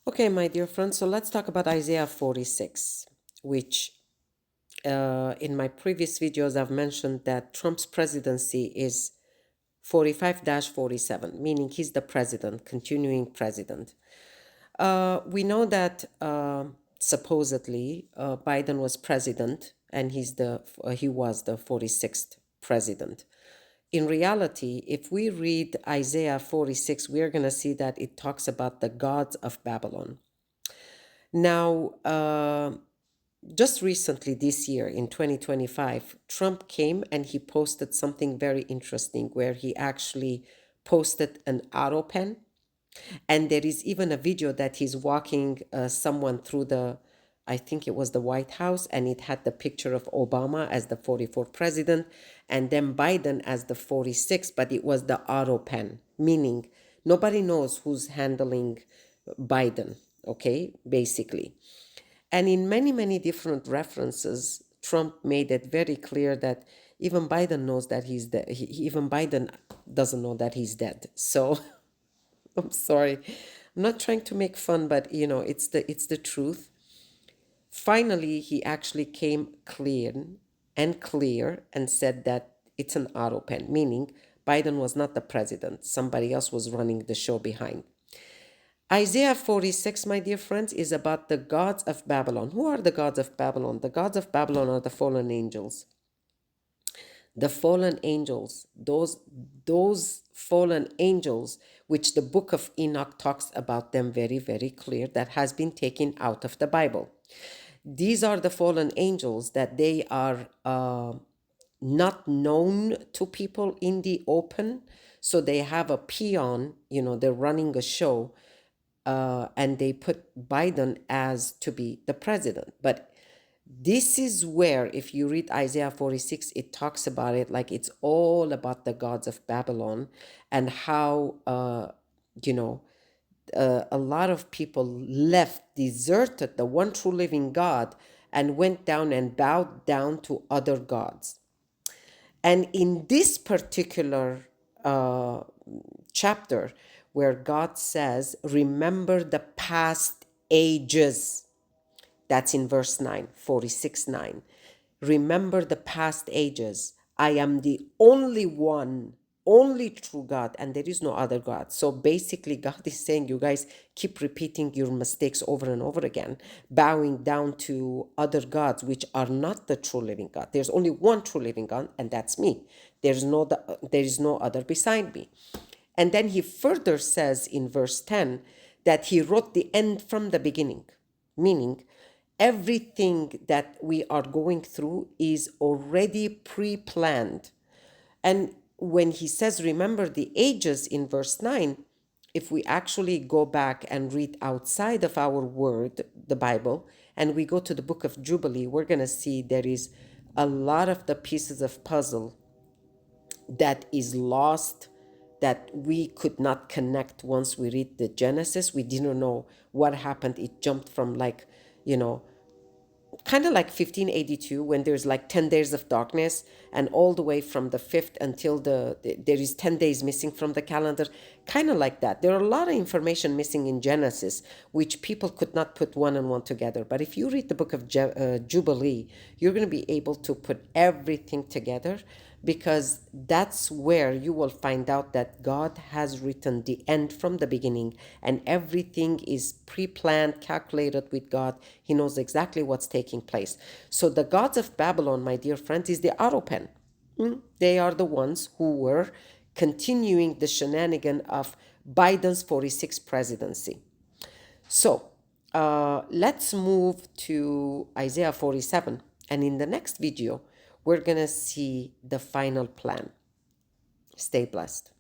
Okay, my dear friends, so let's talk about Isaiah 46, which in my previous videos I've mentioned that Trump's presidency is 45-47, meaning he's the president, continuing president. We know that supposedly Biden was president and he was the 46th president. In reality, if we read Isaiah 46, we're going to see that it talks about the gods of Babylon. Now, just recently this year in 2025, Trump came and he posted something very interesting where he actually posted an auto pen. And there is even a video that he's walking someone through I think it was the White House, and it had the picture of Obama as the 44th president and then Biden as the 46th, but it was the auto pen, meaning nobody knows who's handling Biden, okay, basically. And in many, many different references, Trump made it very clear that even Biden knows that he's dead. Even Biden doesn't know that he's dead. So I'm sorry. I'm not trying to make fun, but it's the truth. Finally, he actually came clear and said that it's an auto pen, meaning Biden was not the president. Somebody else was running the show behind. Isaiah 46, my dear friends, is about the gods of Babylon. Who are the gods of Babylon? The gods of Babylon are the fallen angels. The fallen angels, those fallen angels, which the book of Enoch talks about them very, very clear, that has been taken out of the Bible. These are the fallen angels that they are not known to people in the open. So they have a peon, they're running a show, and they put Biden as to be the president. But this is where, if you read Isaiah 46, it talks about it like it's all about the gods of Babylon and how, a lot of people left, deserted the one true living God and went down and bowed down to other gods. And in this particular chapter, where God says, remember the past ages, that's in verse 9, 46 9. Remember the past ages. I am the only one, only true God, and there is no other God. So basically, God is saying, you guys keep repeating your mistakes over and over again, bowing down to other gods, which are not the true living God. There's only one true living God, and that's me. There is no other beside me. And then he further says in verse 10 that he wrote the end from the beginning, meaning everything that we are going through is already pre-planned. And when he says, remember the ages in verse 9, if we actually go back and read outside of our word, the Bible, and we go to the book of Jubilee, we're going to see there is a lot of the pieces of puzzle that is lost, that we could not connect once we read the Genesis. We didn't know what happened. It jumped from kind of like 1582, when there's like 10 days of darkness, and all the way from the 5th until there is 10 days missing from the calendar, kind of like that. There are a lot of information missing in Genesis which people could not put one and one together. But if you read the book of Jubilee, you're going to be able to put everything together, because that's where you will find out that God has written the end from the beginning, and everything is pre-planned, calculated with God. He knows exactly what's taking place. So the gods of Babylon, my dear friends, is the auto pen. They are the ones who were continuing the shenanigan of Biden's 46th presidency. So let's move to Isaiah 47. And in the next video, we're going to see the final plan. Stay blessed.